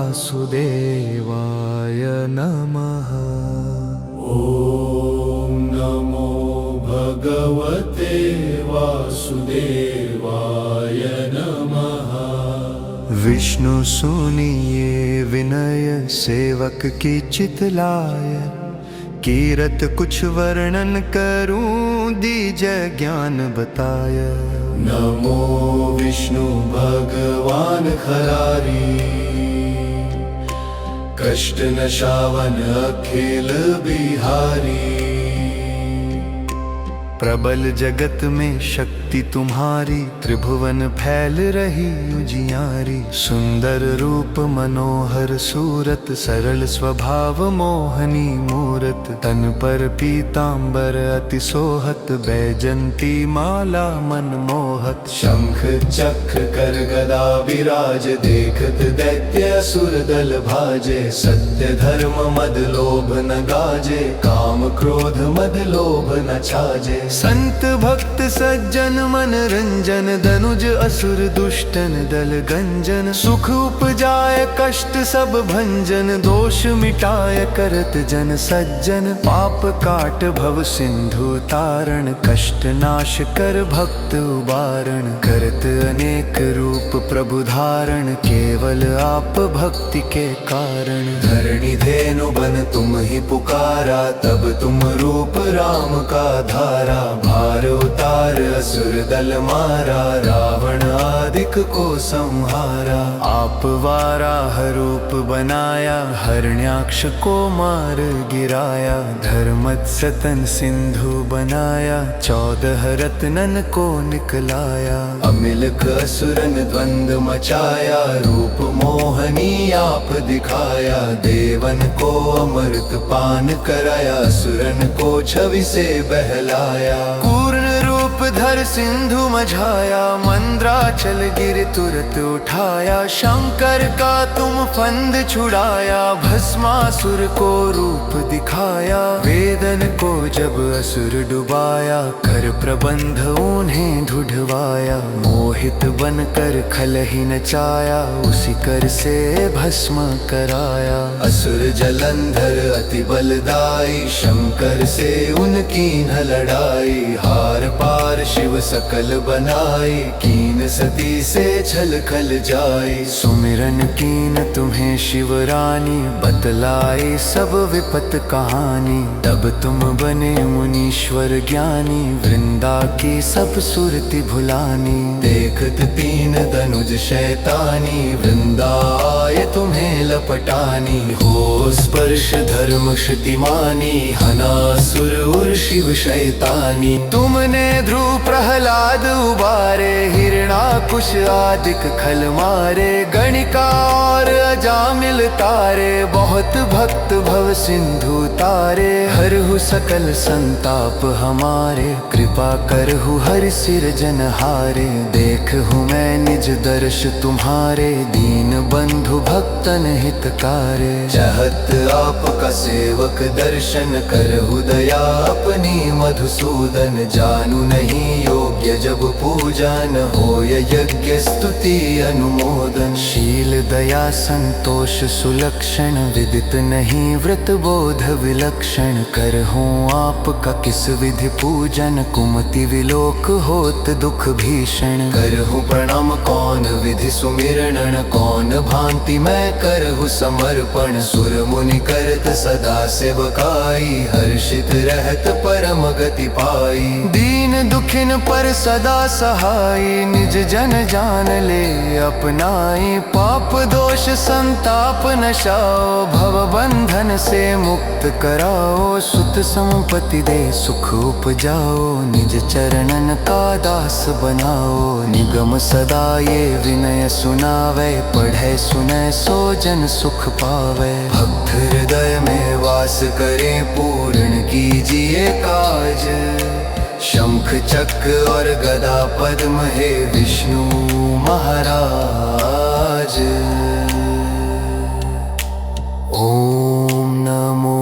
वासुदेवाय नमः। ॐ नमो भगवते वासुदेवाय नमः। विष्णु सुनिए विनय सेवक की चितलाय, कीरत कुछ वर्णन करूं दीजय ज्ञान बताय। नमो विष्णु भगवान खरारी, कष्ट नशावन अखिल बिहारी। प्रबल जगत में शक्ति तुम्हारी, त्रिभुवन फैल रही उजियारी। सुंदर रूप मनोहर सूरत, सरल स्वभाव मोहनी मूरत। तन पर पीतांबर अति सोहत, बैजंती माला मन मोहत। शंख चक्र कर गदा विराज, देखत दैत्य असुर दल भाजे। सत्य धर्म मद लोभ न गाजे, काम क्रोध मद लोभ न छाजे। संत भक्त सज्जन मन रंजन, दनुज असुर दुष्टन दल गंजन। सुख उपजाय कष्ट सब भंजन, दोष मिटाय करत जन सज्जन। पाप काट भव सिंधु तारण, कष्ट नाश कर भक्त उबारण। करत अनेक रूप प्रभु धारण, केवल आप भक्ति के कारण। धरणी धेनु बन तुम ही पुकारा, तब तुम रूप राम का धारा। भार उतार असुर दल मारा, रावण आदिक को संहारा। आप वाराह रूप बनाया, हरण्याक्ष को मार गिराया। धर्मत्स्य तन सिंधु बनाया, 14 रत्नन को निकलाया। अमिलक असुरन द्वंद मचाया, रूप मोहनी आप दिखाया। देवन को अमृत पान कराया, असुरन को छवि से बहलाया। पूर्ण रूप धर सिंधु मझाया, मंद्राचल गिर तुरत उठाया। शंकर का तुम फंद छुड़ाया, भस्मासुर को रूप दिखाया। वेदन को जब असुर डुबाया, कर प्रबंध उन्हें ढूढ़वाया। मोहित बनकर खल ही नचाया, उसी कर से भस्म कराया। असुर जलंधर अति बलदाई, शंकर से उनकी न लड़ाई। हार पार शिव सकल बनाई, कीन सती से छल खल जाई। सुमिरन कीन तुम्हें शिवरानी, बतलाई सब विपत कहानी। तब तुम बने मुनीश्वर ज्ञानी, वृंदा की सब सुरति भुलानी। देखत तीन धनुज शैतानी, वृंदा आए तुम्हें लपटानी। हो स्पर्श धर्म श्रुतिमानी, हनासुर उर शिव शैतानी। तुमने ध्रुव प्रहलाद उबारे, हिरणाकुश आदिक खल मारे। गणिका और अजामिल तारे, बहुत भक्त भव सिंधु तारे। हरहु सकल संताप हमारे, कृपा करहु हर सिर जनहारे। देखहु मैं निज दर्श तुम्हारे, दीन बंधु भक्तन हितकारे। चाहत आपका सेवक दर्शन, करहु दया अपनी मधुसूदन। जानू नहीं योग्य जब पूजा, न होय यज्ञ स्तुति अनुमोदन। शील दया संतोष सुलक्षण, विदित नहीं व्रत बोध विलक्षण। करहूँ आपका किस विधि पूजन, कुमति विलोक होत दुख भीषण। करहु प्रणाम कौन विधि सुमिरणन, कौन भांति मैं करहु समर्पण। सुर मुनि करत सदा सेवकाई, हर्षित रहत परम गति पाई। दीन दुखिन पर सदा सहाय, निज जन जान ले अपनाई। पाप दोष संताप नशाओ, भव बंधन से मुक्त कराओ। सुत संपत्ति दे सुख उपजाओ, निज चरणन का दास बनाओ। निगम सदा ये विनय सुनावे, पढ़े सुने सो जन सुख पावे। भक्त हृदय में वास करे, पूर्ण कीजिए काज। शंख चक्र और गदा पद्म हे विष्णु महाराज। ओम नमो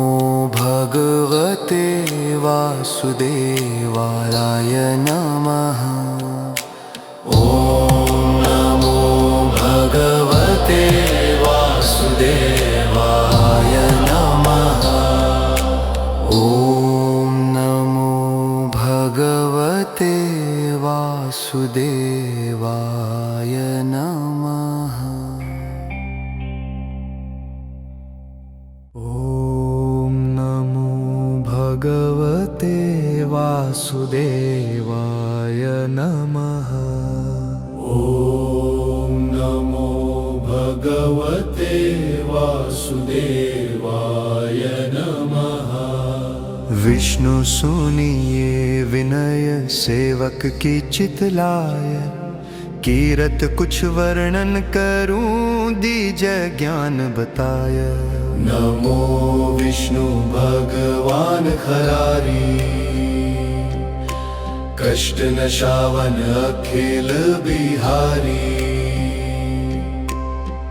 भगवते वासुदेवाय नमः। ओम नमो भगवते वासुदेवाय वासुदेवाय नमः। ॐ नमो भगवते वासुदेवाय नमः। ॐ नमो भगवते वासुदेवाय नमः। विष्णु सुनिए विनय सेवक की चितलाय, कीरत कुछ वर्णन करूं दीजय ज्ञान बताय। नमो विष्णु भगवान खरारी, कष्ट नशावन अखिल बिहारी।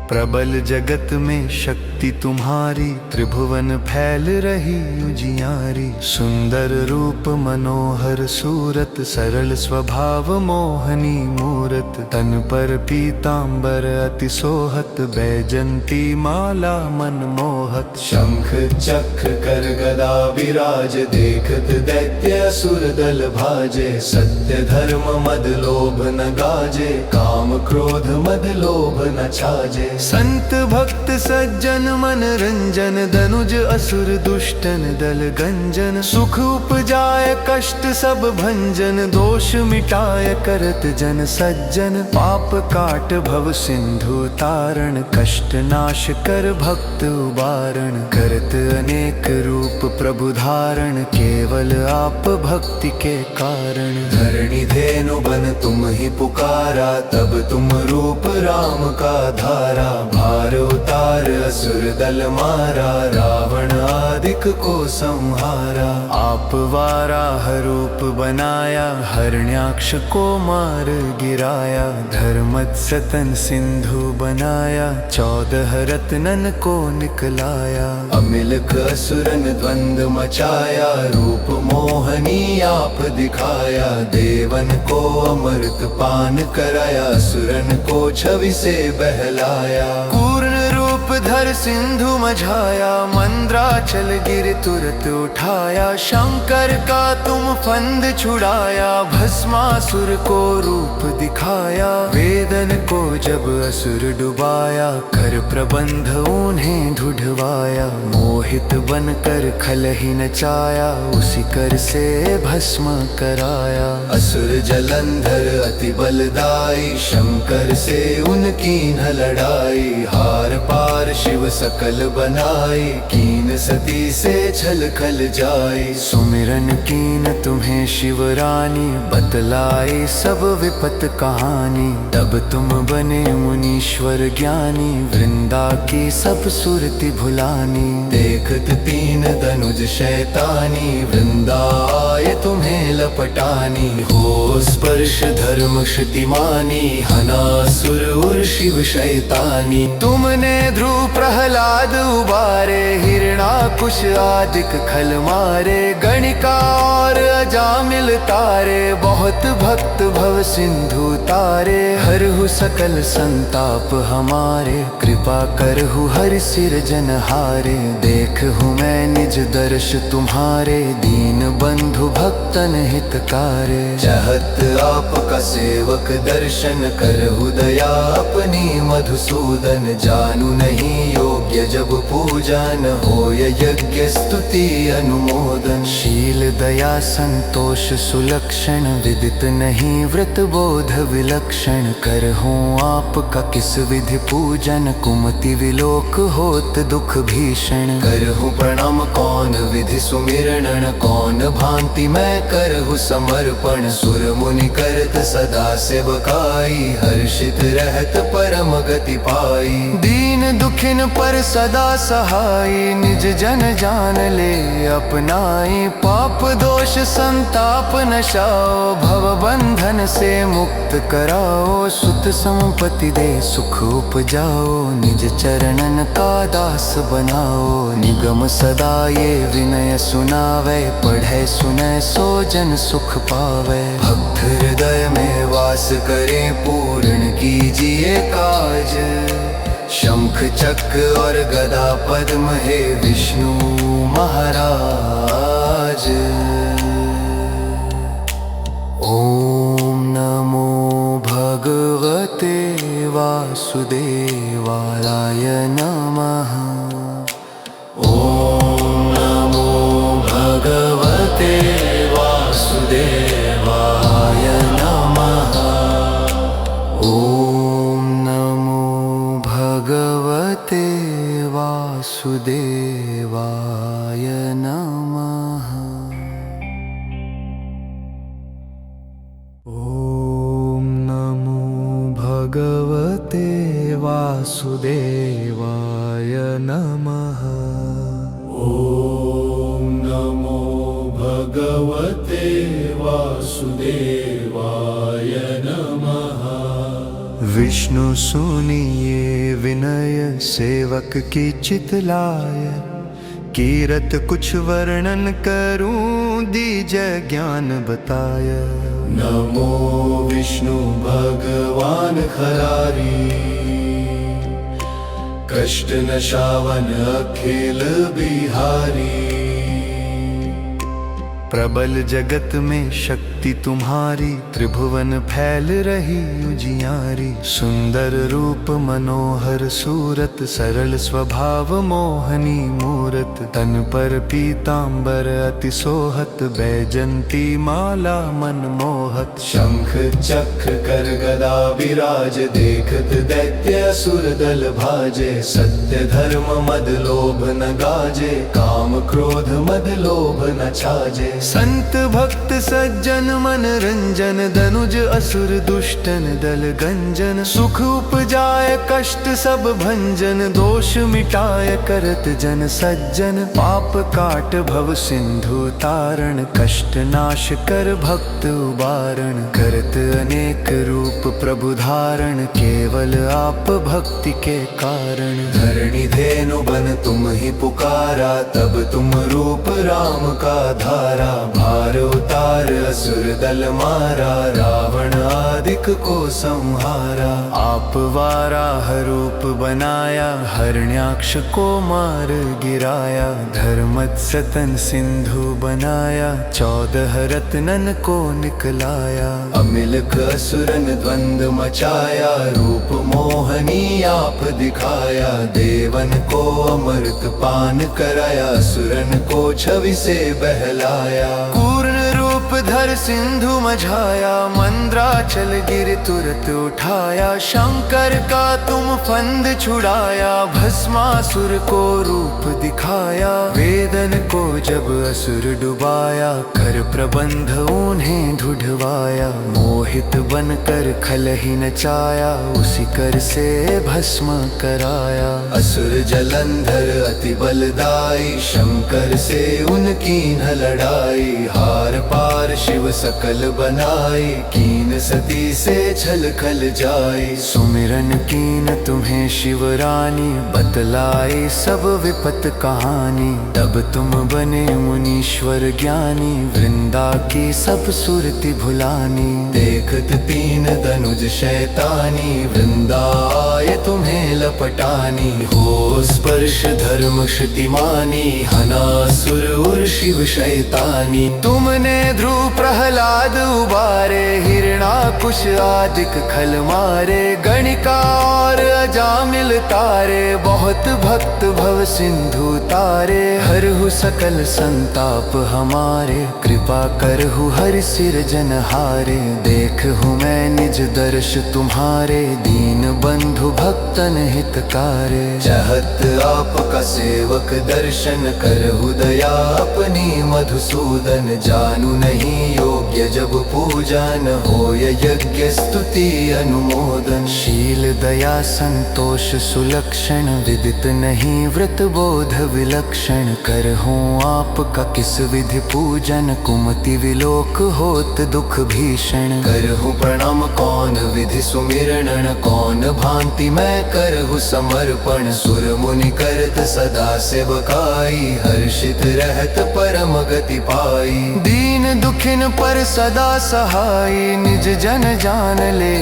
प्रबल जगत में शक्ति तुम्हारी, त्रिभुवन फैल रही उजियारी। सुंदर रूप मनोहर सूरत, सरल स्वभाव मोहनी मूरत। तन पर पीतांबर अति सोहत, बैजंती माला मनमोहत। शंख चक्र कर गदा विराज, देखत दैत्य असुर दल भाजे। सत्य धर्म मद लोभ न गाजे, काम क्रोध मद लोभ न छाजे। संत भक्त सज्जन मन रंजन, दनुज असुर दुष्टन दल गंजन। सुख उपजाय कष्ट सब भंजन, दोष मिटाय करत जन सज्जन। पाप काट भव सिंधु तारण, कष्ट नाश कर भक्त उबारण। करत अनेक रूप प्रभु धारण, केवल आप भक्ति के कारण। धरणी धेनु बन तुम ही पुकारा, तब तुम रूप राम का धारा। भार उतार असुर दल मारा, रावण आदिक को संहारा। आप वाराह रूप बनाया, हरण्याक्ष को मार गिराया। धर्मत्सतन सिंधु बनाया, 14 रत्नन को निकलाया। अमिलक असुरन द्वंद मचाया, रूप मोहनी आप दिखाया। देवन को अमृत पान कराया, असुरन को छवि से बहलाया। पूर्ण रूप धर सिंधु मझाया, मंद्राचल गिर तुरत उठाया। शंकर का तुम फंद छुड़ाया, भस्मासुर को रूप दिखाया। वेदन को जब असुर डुबाया, कर प्रबंध उन्हें ढूढ़वाया। मोहित बनकर खल ही नचाया, उसी कर से भस्म कराया। असुर जलंधर अति बलदाई, शंकर से उनकी न लड़ाई। हार पार शिव सकल बनाई, कीन सती से छल खल जाई। सुमिरन कीन तुम्हें शिवरानी, बतलाई सब विपत कहानी। तब तुम बने मुनीश्वर ज्ञानी, वृंदा की सब सुरति भुलानी। देखत तीन धनुज शैतानी, वृंदा आए तुम्हें लपटानी। हो स्पर्श धर्म श्रुतिमानी, हनासुर उर शिव शैतानी। तुमने ध्रुव प्रहलाद उबारे, हिरणाकुश आदिक खल मारे। गणिका और अजामिल तारे, बहुत भक्त भव सिंधु तारे। हरहु सकल संताप हमारे, कृपा करहु हर सिर जनहारे। देखहु मैं निज दर्श तुम्हारे, दीन बंधु भक्तन हितकारे। चाहत आपका सेवक दर्शन, करहु दया अपनी मधुसूदन। जानू नहीं योग्य जब पूजा, न होय यज्ञ स्तुति अनुमोदन। शील दया संतोष सुलक्षण, विदित नहीं व्रत बोध विलक्षण। करहूँ आपका किस विधि पूजन, कुमति विलोक होत दुख भीषण। करहु प्रणाम कौन विधि सुमिरणन, कौन भांति मैं करहु समर्पण। सुर मुनि करत सदा सेवकाई, हर्षित रहत परम गति पाई। दीन दुखिन पर सदा सहाय, निज जन जान ले अपनाई। पाप दोष संताप नशाओ, भव बंधन से मुक्त कराओ। सुत संपत्ति दे सुख उपजाओ, निज चरणन का दास बनाओ। निगम सदा ये विनय सुनावे, पढ़े सुने सो जन सुख पावे। भक्त हृदय में वास करे, पूर्ण कीजिए काज। शंख चक्र और गदा पद्म हे विष्णु महाराज। ओम नमो भगवते वासुदेवाय नमः। ॐ नमो भगवते वासुदेवाय नमः। ॐ नमो भगवते वासुदेवाय नमः। ॐ नमो भगवते वासुदेवाय नमः। ॐ नमो भगवते वासुदेवाय नमः। विष्णु सुनिए विनय सेवक की चितलाय, कीरत कुछ वर्णन करूं दीजय ज्ञान बताय। नमो विष्णु भगवान खरारी, कष्ट नशावन अखिल बिहारी। प्रबल जगत में शक्ति तुम्हारी, त्रिभुवन फैल रही उजियारी। सुंदर रूप मनोहर सूरत, सरल स्वभाव मोहनी मूरत। तन पर पीतांबर अति सोहत, बैजंती माला मन मोहत। शंख चक्र कर गदा विराज, देखत दैत्य असुर दल भाजे। सत्य धर्म मद लोभ न गाजे, काम क्रोध मद लोभ न छाजे। संत भक्त सज्जन मन रंजन, दनुज असुर दुष्टन दल गंजन। सुख उपजाय कष्ट सब भंजन, दोष मिटाय करत जन सज्जन। पाप काट भव सिंधु तारण, कष्ट नाश कर भक्त उबारण। करत अनेक रूप प्रभु धारण, केवल आप भक्ति के कारण। धरणी धेनु बन तुम ही पुकारा, तब तुम रूप राम का धारा। भार उतार असुर दल मारा, रावण आदिक को संहारा। आप वाराह रूप बनाया, हरण्याक्ष को मार गिराया। धर्मत्स्य तन सिंधु बनाया, 14 रत्नन को निकलाया। अमिलक असुरन द्वंद मचाया, रूप मोहनी आप दिखाया। देवन को अमृत पान कराया, असुरन को छवि से बहलाया। पूर्ण रूप धर सिंधु मझाया, मंद्राचल गिर तुरत उठाया। शंकर का तुम फंद छुड़ाया, भस्मासुर को रूप दिखाया। वेदन को जब असुर डुबाया, कर प्रबंध उन्हें ढूढ़वाया। मोहित बनकर खल ही नचाया, उसी कर से भस्म कराया। असुर जलंधर अति बलदाई, शंकर से उनकी न लड़ाई। हार पार शिव सकल बनाई, कीन सती से छल खल जाई। सुमिरन कीन तुम्हें शिवरानी, बतलाई सब विपत कहानी। तब तुम बने मुनीश्वर ज्ञानी, वृंदा की सब सुरति भुलानी। देखत तीन धनुज शैतानी, वृंदा आए तुम्हें लपटानी। हो स्पर्श धर्म श्रुतिमानी, हनासुर उर शिव शैतानी। तुमने ध्रुव प्रहलाद उबारे, हिरणाकुश आदिक खल मारे। गणिका और अजामिल तारे, बहुत भक्त भव सिंधु तारे। हरहु सकल संताप हमारे, कृपा करहु हरि सिर जनहारे। देखहु मैं निज दर्श तुम्हारे, दीन बंधु भक्तन हितकारे। चाहत आपका सेवक दर्शन, करहु दया अपनी मधुसूदन। जानू नहीं योग्य जब पूजा, न होय यज्ञ स्तुति अनुमोदन। शील दया संतोष सुलक्षण, विदित नहीं व्रत बोध विलक्षण। करहूँ आपका किस विधि पूजन, कुमति विलोक होत दुख भीषण। करहु प्रणाम कौन विधि सुमिरन, कौन भांति मैं करहु समर्पण। सुर मुनि करत सदा सेवकाई, हर्षित रहत परम गति पाई। दीन दुखिन पर सदा सहाय, निज जन जान ले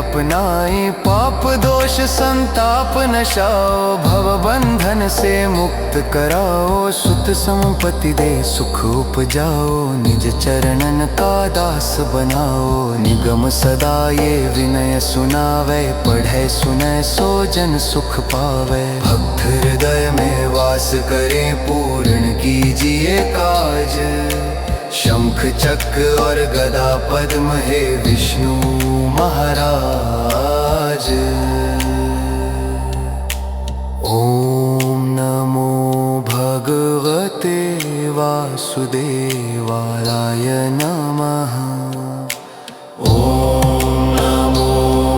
अपनाई, पाप दोष संताप नशाओ, भव बंधन से मुक्त कराओ, सुत संपत्ति दे सुख उपजाओ, निज चरणन का दास बनाओ, निगम सदा ये विनय सुनावे, पढ़े सुने सो जन सुख पावे, भक्त हृदय में वास करे, पूर्ण कीजिए काज, शंख चक्र और गदा पद्म हे विष्णु महाराज। ओम नमो भगवते वासुदेवाय नमः। ओम नमो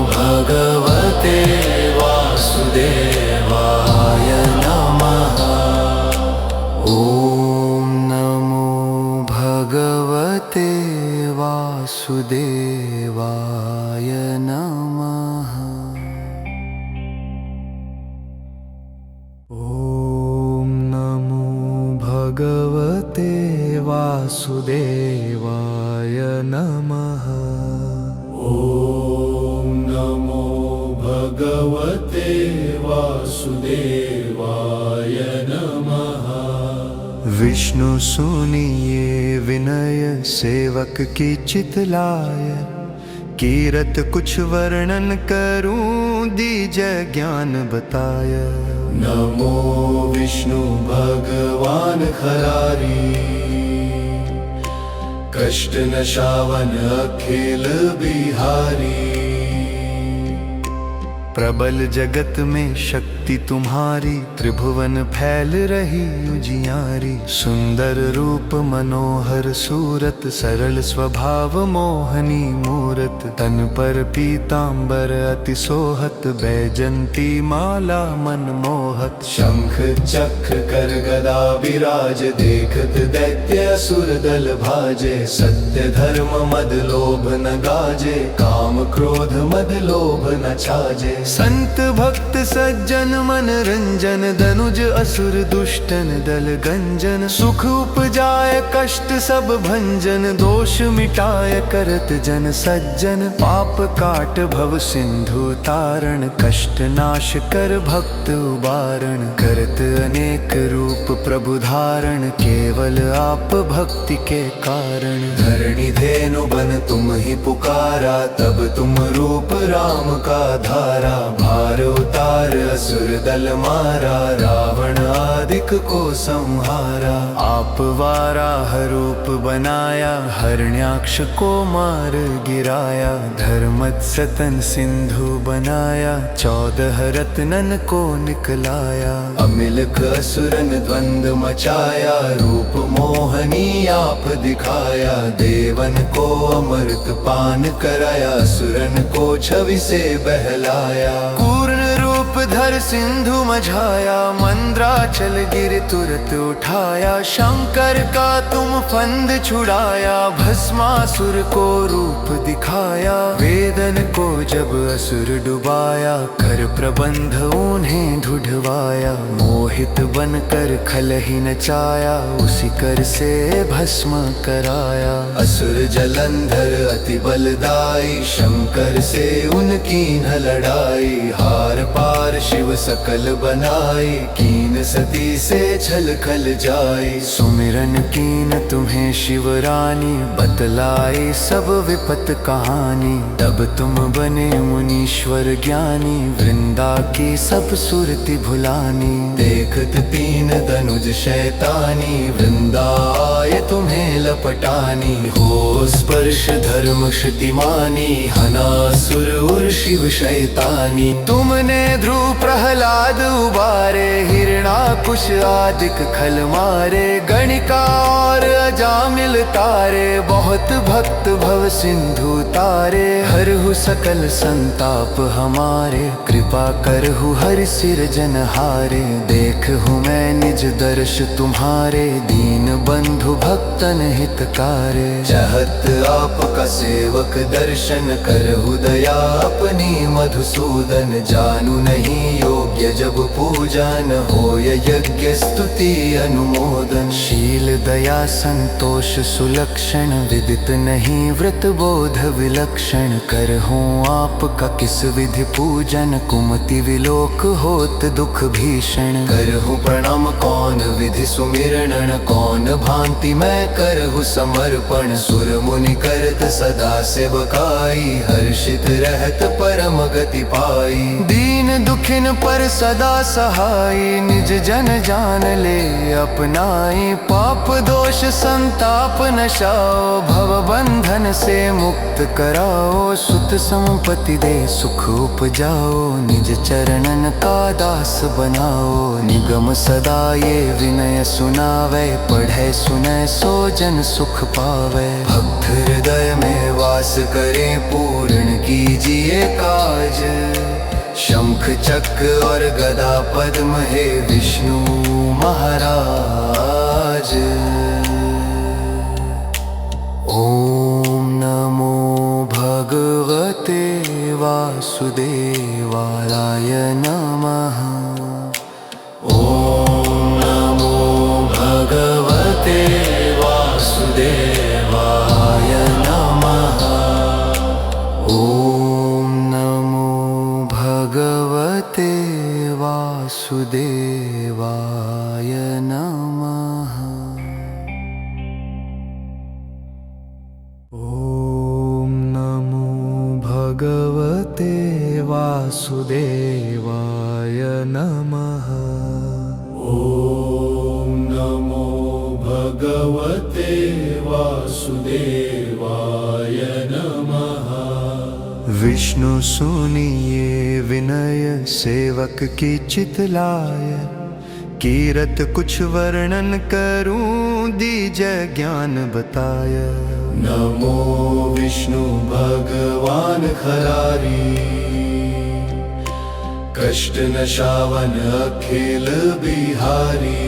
भगवते वासुदेवाय नमः। ओम नमो भगवते वासुदेवाय नमः। ओम नमो भगवते वासुदेवाय नमः। ओम नमो भगवते वासुदेवाय नमः। विष्णु सुनिए विनय सेवक की चितलाय, कीरत कुछ वर्णन करूं दीजय ज्ञान बताय। नमो विष्णु भगवान खरारी, कष्ट नशावन अखिल बिहारी। प्रबल जगत में शक्ति तुम्हारी, त्रिभुवन फैल रही उजियारी। सुंदर रूप मनोहर सूरत, सरल स्वभाव मोहनी मूरत। तन पर पीतांबर अति सोहत, बैजंती माला मन मोहत। शंख चक्र कर गदा विराज, देखत दैत्य असुर दल भाजे। सत्य धर्म मद लोभ न गाजे, काम क्रोध मद लोभ न छाजे। संत भक्त सज्जन मन रंजन, दनुज असुर दुष्टन दल गंजन। सुख उपजाय कष्ट सब भंजन, दोष मिटाय करत जन सज्जन। पाप काट भव सिंधु तारण, कष्ट नाश कर भक्त उबारण। करत अनेक रूप प्रभु धारण, केवल आप भक्ति के कारण। धरणी धेनु बन तुम ही पुकारा, तब तुम रूप राम का धारा। भार उतार असुर दल मारा, रावण आदिक को संहारा। आप वाराह रूप बनाया, हरण्याक्ष को मार गिराया। धर्मत सतन सिंधु बनाया, 14 रत्नन को निकलाया। अमिलक असुरन द्वंद मचाया, रूप मोहनी आप दिखाया। देवन को अमृत पान कराया, असुरन को छवि से बहलाया। पूर्ण रूप धर सिंधु मझाया, मंद्राचल गिर तुरत उठाया। शंकर का तुम फंद छुड़ाया, भस्मासुर को रूप दिखाया। वेदन को जब असुर डुबाया, कर प्रबंध उन्हें ढूढ़वाया। मोहित बनकर खल ही नचाया, उसी कर से भस्म कराया। असुर जलंधर अति बलदाई, शंकर से उनकी न लड़ाई। हार पार शिव सकल बनाई, कीन सती से छल खल जाई। सुमिरन कीन तुम्हें शिवरानी, बतलाई सब विपत कहानी। तब तुम बने मुनीश्वर ज्ञानी, वृंदा की सब सुरति भुलानी। देखत तीन धनुज शैतानी, वृंदा आए तुम्हें लपटानी। हो स्पर्श धर्म क्षतिमानी, हनासुर उर शिव शैतानी। तुमने ध्रुव प्रहलाद उबारे, हिरणाकुश आदिक खल मारे। गणिका और अजामिल तारे, बहुत भक्त भव सिंधु तारे। हरहु सकल संताप हमारे, कृपा करहु हर सिर जनहारे। देखहु मैं निज दर्श तुम्हारे, दीन बंधु भक्तन हितकारे। चाहत आपका सेवक दर्शन, करहु दया अपनी मधुसूदन। जानू नहीं योग्य जब पूजा, न होय यज्ञ स्तुति अनुमोदन। शील दया संतोष सुलक्षण, विदित नहीं व्रत बोध विलक्षण, करहूँ आपका किस विधि पूजन, कुमति विलोक होत दुख भीषण। करहु प्रणाम कौन विधि सुमिरन, कौन भांति मैं करहु समर्पण। सुर मुनि करत सदा सेवकाई, हर्षित रहत परम गति पाई। दीन दुखिन पर सदा सहाय, निज जन जान ले अपनाई। पाप दोष संताप नशाओ, भव बंधन से मुक्त कराओ। सुत संपत्ति दे सुख उपजाओ, निज चरणन का दास बनाओ। निगम सदा ये विनय सुनावे, पढ़े सुने सो जन सुख पावे। भक्त हृदय में वास करे, पूर्ण कीजिए काज। शंख चक्र और गदा पद्म हे विष्णु महाराज। ओम नमो भगवते वासुदेवाय नमः। ओम नमो भगवते वासुदेवाय नमः। ओम नमो भगवते वासुदेवाय नमः। ओम नमो भगवते वासुदेवाय नमः। ओम नमो भगवते वासुदेवाय नमः। विष्णु सुनिए विनय सेवक की चितलाय, कीरत कुछ वर्णन करूं दीजय ज्ञान बताय। नमो विष्णु भगवान खरारी, कष्ट नशावन अखिल बिहारी।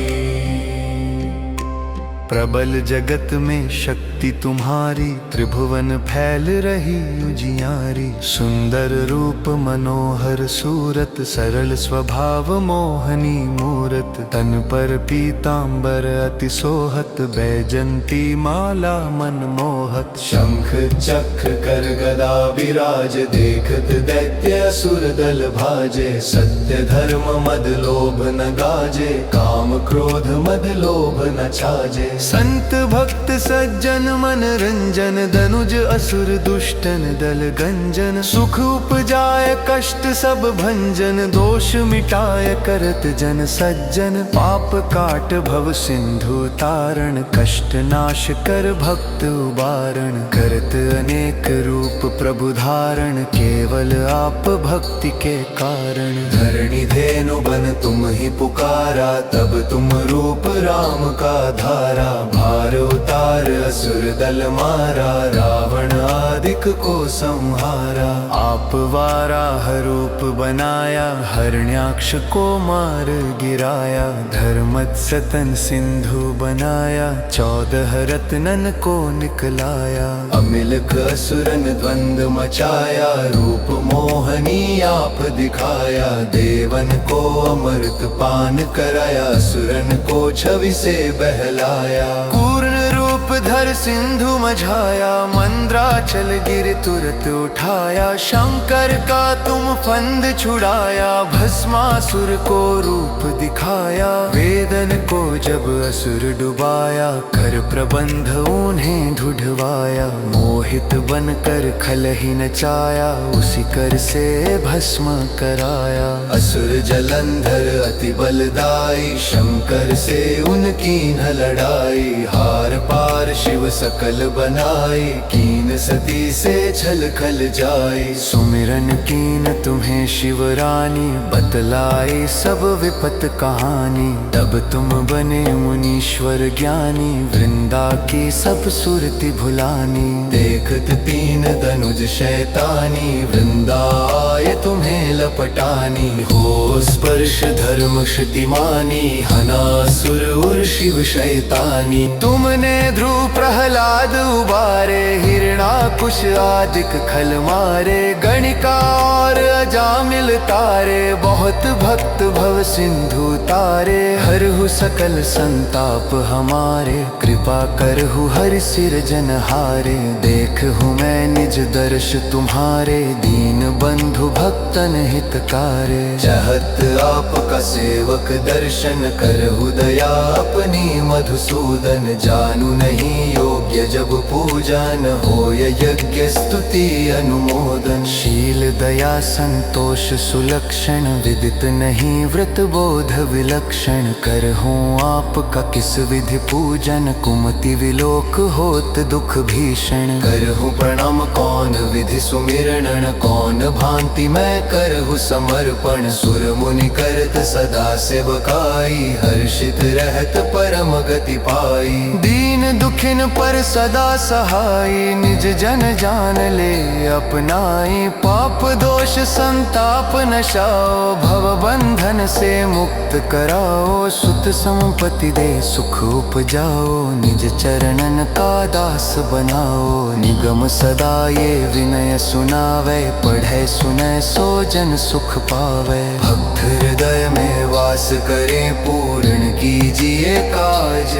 प्रबल जगत में शक्ति तुम्हारी, त्रिभुवन फैल रही उजियारी। सुंदर रूप मनोहर सूरत, सरल स्वभाव मोहनी मूरत। तन पर पीतांबर अति सोहत, बैजंती माला मन मोहत। शंख चक्र कर गदा विराज, देखत दैत्य असुर दल भाजे। सत्य धर्म मद लोभ न गाजे, काम क्रोध मद लोभ न छाजे। संत भक्त सज्जन मन रंजन, दनुज असुर दुष्टन दल गंजन। सुख उपजाय कष्ट सब भंजन, दोष मिटाय करत जन सज्जन। पाप काट भव सिंधु तारण, कष्ट नाश कर भक्त उबारण। करत अनेक रूप प्रभु धारण, केवल आप भक्ति के कारण। धरणी धेनु बन तुम ही पुकारा, तब तुम रूप राम का धारा। भार उतार असुर दल मारा, रावण आदिक को संहारा। आप वाराह रूप बनाया, हरण्याक्ष को मार गिराया। धर्मत सतन सिंधु बनाया, 14 रत्नन को निकलाया। अमिलक असुरन द्वंद मचाया, रूप मोहनी आप दिखाया। देवन को अमृत पान कराया, असुरन को छवि से बहलाया। पूर्ण रूप धर सिंधु मझाया, मंद्राचल गिर तुरत उठाया। शंकर का तुम फंद छुड़ाया, भस्मासुर को रूप दिखाया। वेदन को जब असुर डुबाया, कर प्रबंध उन्हें ढूढ़वाया। मोहित बनकर खल ही नचाया, उसी कर से भस्म कराया। असुर जलंधर अति बलदाई, शंकर से उनकी न लड़ाई। हार पार शिव सकल बनाई, कीन सती से छल खल जाई। सुमिरन कीन तुम्हें शिवरानी, बतलाई सब विपत कहानी। तब तुम बने मुनीश्वर ज्ञानी, वृंदा की सब सुरति भुलानी। देखत तीन धनुज शैतानी, वृंदाय तुम्हें लपटानी। हो स्पर्श धर्म श्रुतिमानी, हनासुर उर शिव शैतानी। तुमने ध्रुव प्रहलाद उबारे, हिरणाकुश आदिक खल मारे। गणिका और जा मिल तारे, बहुत भक्त भव सिंधु तारे। हरहु सकल संताप हमारे, कृपा करहु हरि सिरजनहारे। देखहु मैं निज दर्श तुम्हारे, दीन बंधु भक्तन हितकारे। चाहत आपका सेवक दर्शन करहु दया अपनी मधुसूदन। जानू नहीं योग्य जब पूजा न होय यज्ञ स्तुति अनुमोदन। शील दया संतोष सुलक्षण, विदित नहीं व्रत बोध विलक्षण। करहूँ आपका किस विधि पूजन, कुमति विलोक होत दुख भीषण। करहु प्रणाम कौन विधि सुमिरणन, कौन भांति मैं करहु समर्पण। सुर मुनि करत सदा सेवकाई, हर्षित रहत परम गति पाई। दीन दुखिन पर सदा सहाय, निज जन जान ले अपनाई। पाप दोष संताप नशाओ, भव बंधन से मुक्त कराओ। सुत संपत्ति दे सुख उपजाओ, निज चरणन का दास बनाओ। निगम सदा ये विनय सुनावे, पढ़े सुने सो जन सुख पावे। भक्त हृदय में वास करे, पूर्ण कीजिए काज।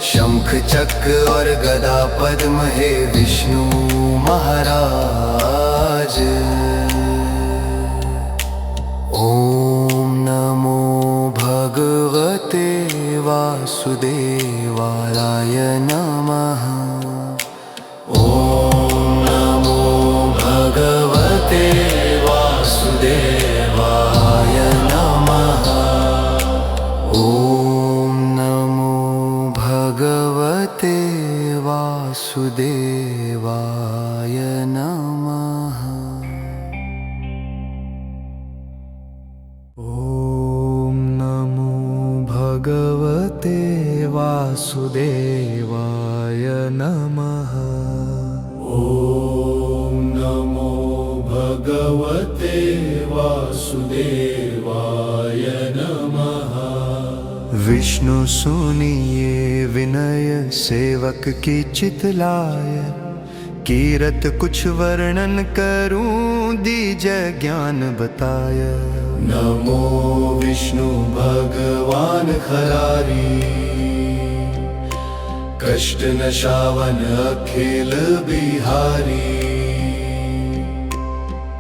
शंख चक्र और गदा पद्म हे विष्णु महाराज। ओम नमो भगवते वासुदेवाय नमः। ओम नमो भगवते वासुदेवाय नमः। ओम नमो भगवते वासुदेवाय नमः। ओम नमो भगवते वासुदेवाय नमः। ओम नमो भगवते वासुदेवाय नमः। विष्णु सुनिए विनय सेवक की चितलाय। कीरत कुछ वर्णन करूं, दीजय ज्ञान बताय। नमो विष्णु भगवान खरारी, कष्ट नशावन अखिल बिहारी।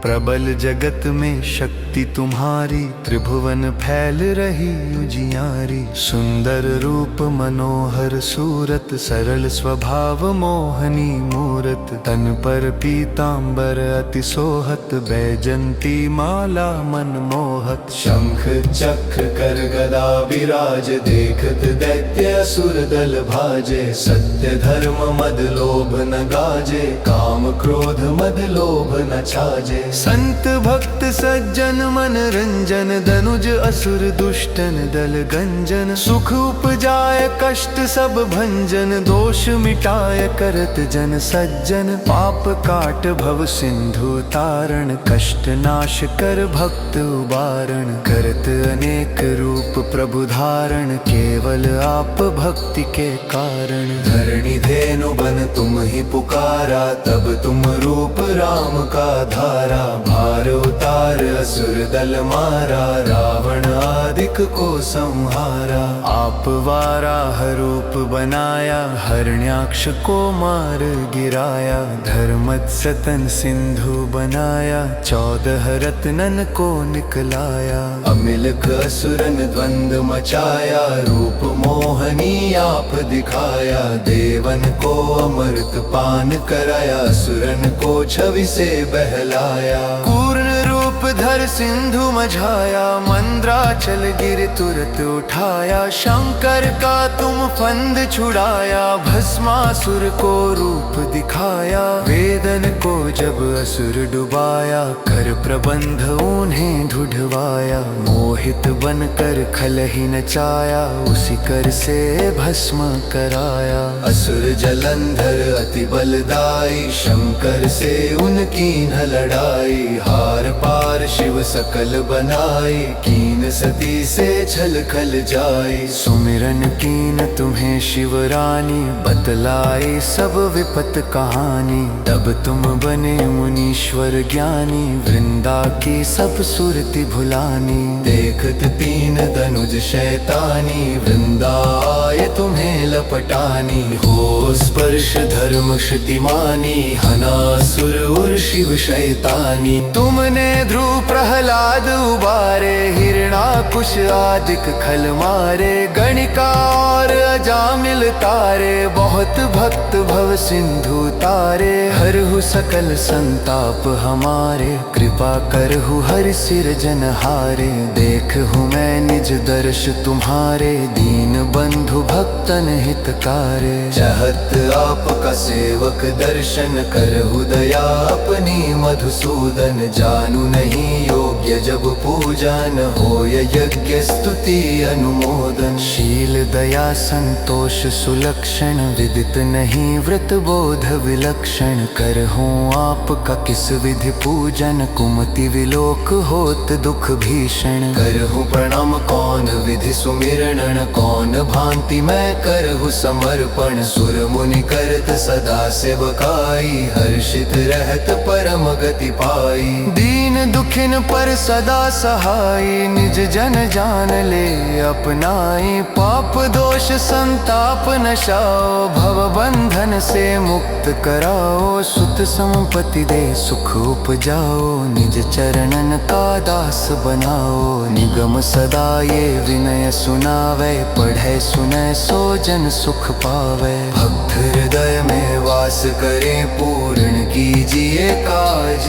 प्रबल जगत में शक्ति तुम्हारी, त्रिभुवन फैल रही उजियारी। सुंदर रूप मनोहर सूरत, सरल स्वभाव मोहनी मूरत। तन पर पीतांबर अति सोहत, बैजंती माला मन मोहत। शंख चक्र कर गदा विराज, देखत दैत्य असुर दल भाजे। सत्य धर्म मद लोभ न गाजे, काम क्रोध मद लोभ न छाजे। संत भक्त सज्जन मन रंजन, दनुज असुर दुष्टन दल गंजन। सुख उपजाय कष्ट सब भंजन, दोष मिटाय करत जन सज्जन। पाप काट भव सिंधु तारण, कष्ट नाश कर भक्त उबारण। करत अनेक रूप प्रभु धारण, केवल आप भक्ति के कारण। धरणी धेनु बन तुम ही पुकारा, तब तुम रूप राम का धारा। भार उतार असुर दल मारा, रावण आदिक को संहारा। आप वाराह रूप बनाया, हरण्याक्ष को मार गिराया। धर्मत्स्य तन सिंधु बनाया, 14 रत्नन को निकलाया। अमिलक असुरन द्वंद मचाया, रूप मोहनी आप दिखाया। देवन को अमृत पान कराया, असुरन को छवि से बहलाया। पूर्ण रूप धर सिंधु मझाया, मंद्राचल गिर तुरत उठाया। शंकर का तुम फंद छुड़ाया, भस्मासुर को रूप दिखाया। वेदन को जब असुर डुबाया, कर प्रबंध उन्हें ढूढ़वाया। मोहित बनकर खलहि नचाया, उसी कर से भस्म कराया। असुर जलंधर अति बलदाई, शंकर से उनकी न लड़ाई। हार पा बार शिव सकल बनाए, कीन सती से छल खल जाए। सुमिरन कीन तुम्हें शिवरानी, बतलाए सब विपत कहानी। तब तुम बने मुनीश्वर ज्ञानी, वृंदा की सब सुरति भुलानी। देखत तीन धनुज शैतानी, वृंदा आए तुम्हें लपटानी। हो स्पर्श धर्म श्रुतिमानी, हनासुर और शिव शैतानी। तुमने ध्रुव प्रहलाद उबारे, हिरणाकुश आदिक खल मारे। गणिका और अजामिल तारे, बहुत भक्त भव सिंधु तारे। हरहु सकल संताप हमारे, कृपा करहु हर सिर जनहारे। देखहु मैं निज दर्श तुम्हारे, दीन बंधु भक्तन हितकारे। चाहत आपका सेवक दर्शन करहु दया अपनी मधुसूदन। जानू नहीं योग्य जब पूजा, न होय यज्ञ स्तुति अनुमोदन। शील दया संतोष सुलक्षण, विदित नहीं व्रत बोध विलक्षण। करहूँ आपका किस विधि पूजन, कुमति विलोक होत दुख भीषण। करहु प्रणाम कौन विधि सुमिरन, कौन भांति मैं करहु समर्पण। सुर मुनि करत सदा सेवकाई, हर्षित रहत परम गति पाई। दीन दुखिन पर सदा सहाय, निज जन जान ले अपनाई। पाप दोष संताप नशाओ, भव बंधन से मुक्त कराओ। सुत संपत्ति दे सुख उपजाओ, निज चरणन का दास बनाओ। निगम सदा ये विनय सुनावे, पढ़े सुने सो जन सुख पावे। भक्त हृदय में वास करे, पूर्ण कीजिए काज।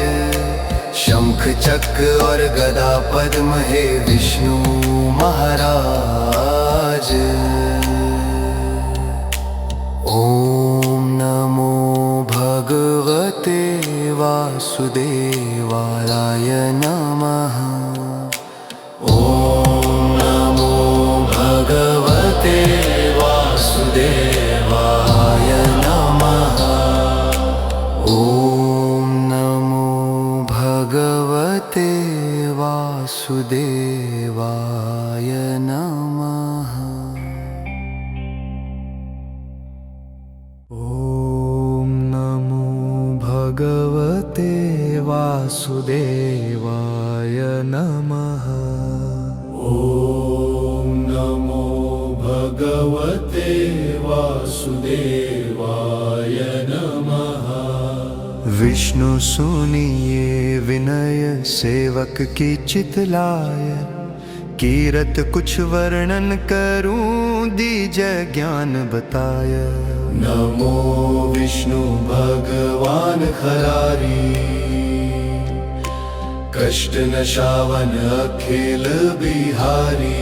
शंख चक्र और गदा पद्म हे विष्णु महाराज। ओम नमो भगवते वासुदेवाय नमः। ओम नमो भगवते वासुदेवाय नमः। ओम नमो भगवते वासुदेवाय नमः। ओम नमो भगवते वासुदेवाय नमः। ओम नमो भगवते वासुदेवाय नमः। विष्णु सुनिए विनय, सेवक की चितलाय। कीरत कुछ वर्णन करूं, दीजय ज्ञान बताय। नमो विष्णु भगवान खरारी, कष्ट नशावन अखिल बिहारी।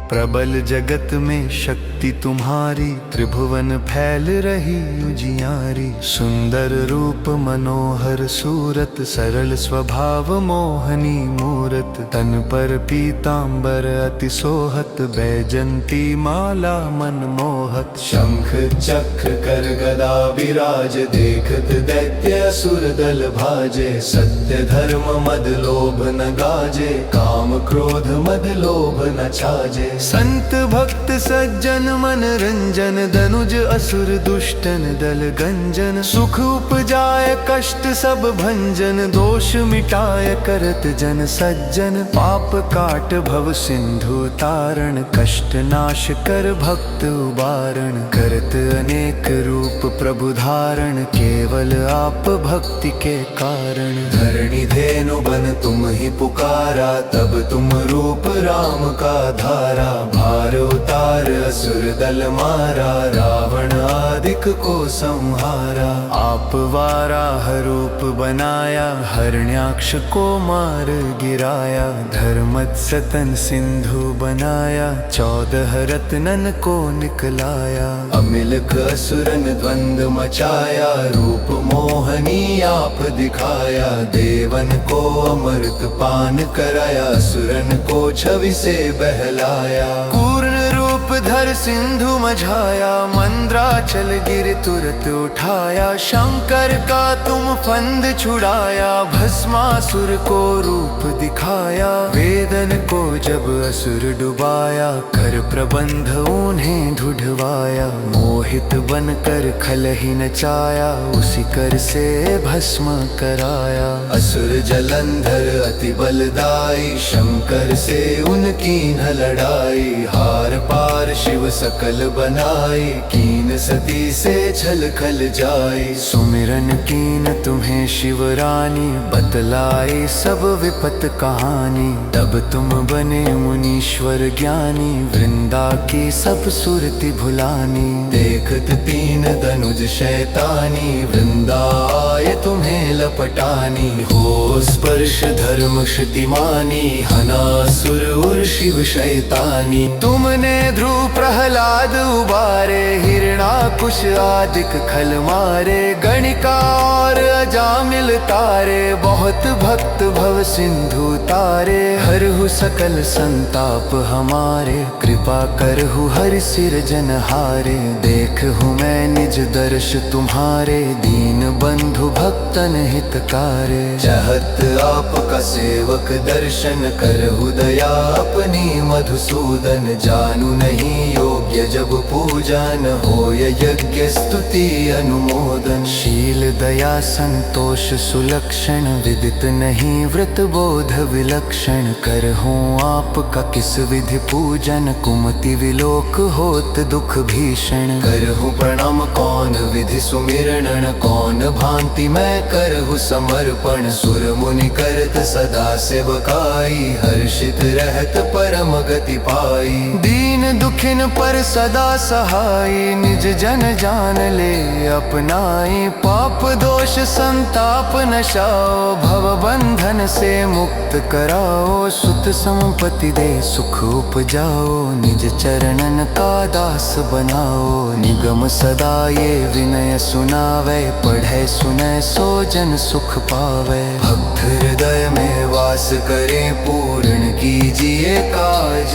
प्रबल जगत में शक्ति तुम्हारी, त्रिभुवन फैल रही उजियारी। सुंदर रूप मनोहर सूरत, सरल स्वभाव मोहनी मूरत। तन पर पीतांबर अति सोहत, बैजंती माला मन मोहत। शंख चक्र कर गदा विराज, देखत दैत्य असुर दल भाजे। सत्य धर्म मद लोभ न गाजे, काम क्रोध मद लोभ न छाजे। संत भक्त सज्जन मन रंजन, दनुज असुर दुष्टन दल गंजन। सुख उपजाय कष्ट सब भंजन, दोष मिटाय करत जन सज्जन। पाप काट भव सिंधु तारण, कष्ट नाश कर भक्त उबारण। करत अनेक रूप प्रभु धारण, केवल आप भक्ति के कारण। धरणी धेनु बन तुम ही पुकारा, तब तुम रूप राम का धारा। भार उतार असुर दल मारा, रावण आदिक को संहारा। आप वाराह रूप बनाया, हरण्याक्ष को मार गिराया। धर्मत्सतन सिंधु बनाया, 14 रत्नन को निकलाया। अमिलक असुरन द्वंद मचाया, रूप मोहनी आप दिखाया। देवन को अमृत पान कराया, असुरन को छवि से बहलाया। पूर्ण रूप धर सिंधु मझाया, मंद्राचल गिर तुरत उठाया। शंकर का तुम फंद छुड़ाया, भस्मासुर को रूप दिखाया। वेदन को जब असुर डुबाया, कर प्रबंध उन्हें ढूढ़वाया। मोहित बनकर खल ही नचाया, उसी कर से भस्म कराया। असुर जलंधर अति बलदाई, शंकर से उनकी न लड़ाई। हार पार शिव सकल बनाई, कीन सती से छल खल जाई। सुमिरन कीन तुम्हें शिवरानी, बतलाई सब विपत कहानी। तब तुम बने मुनीश्वर ज्ञानी, वृंदा की सब सुरति भुलानी। देखत तीन धनुज शैतानी, वृंदा आए तुम्हें लपटानी। हो स्पर्श धर्म क्षतिमानी, हनासुर उर शिव शैतानी। तुमने ध्रुव प्रहलाद उबारे, हिरणाकुश आदिक खल मारे। गणिका और अजामिल तारे, बहुत भक्त भव सिंधु तारे। हरहु सकल संताप हमारे, कृपा करहु हरि सिर जनहारे। देखहु मैं निज दर्श तुम्हारे, दीन बंधु भक्तन हितकारे। चाहत आपका सेवक दर्शन, करहु दया अपनी मधुसूदन। जानू नहीं योग्य जब पूजा, न होय यज्ञ स्तुति अनुमोदन। शील दया संतोष सुलक्षण, विदित नहीं व्रत बोध विलक्षण। करहूँ आपका किस विधि पूजन, कुमति विलोक होत दुख भीषण। करहु प्रणाम कौन विधि सुमिरन, कौन भांति मैं करहु समर्पण। सुर मुनि करत सदा सेवकाई, हर्षित रहत परम गति पाई। दीन दुखिन पर सदा सहाई, निज जन जान ले अपनाई। पाप दोष संताप नशाओ, भव बंधन से मुक्त कराओ। सुत संपत्ति दे सुख उपजाओ, निज चरणन का दास बनाओ। निगम सदा ये विनय सुनावे, पढ़े सुने सो जन सुख पावे। भक्त हृदय में वास करे, पूर्ण कीजिए काज।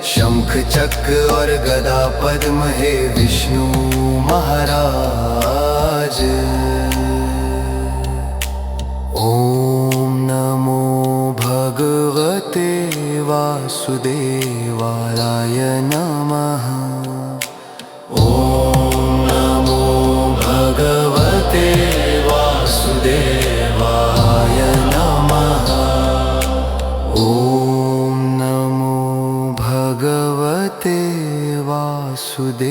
शंख चक्र और गदा पद्म हे विष्णु महाराज। ओम नमो भगवते वासुदेवाय नमः। ओम नमो भगवते वासुदेवाय नमः। ओम नमो भगवते वासुदेवाय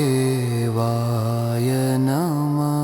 नमः।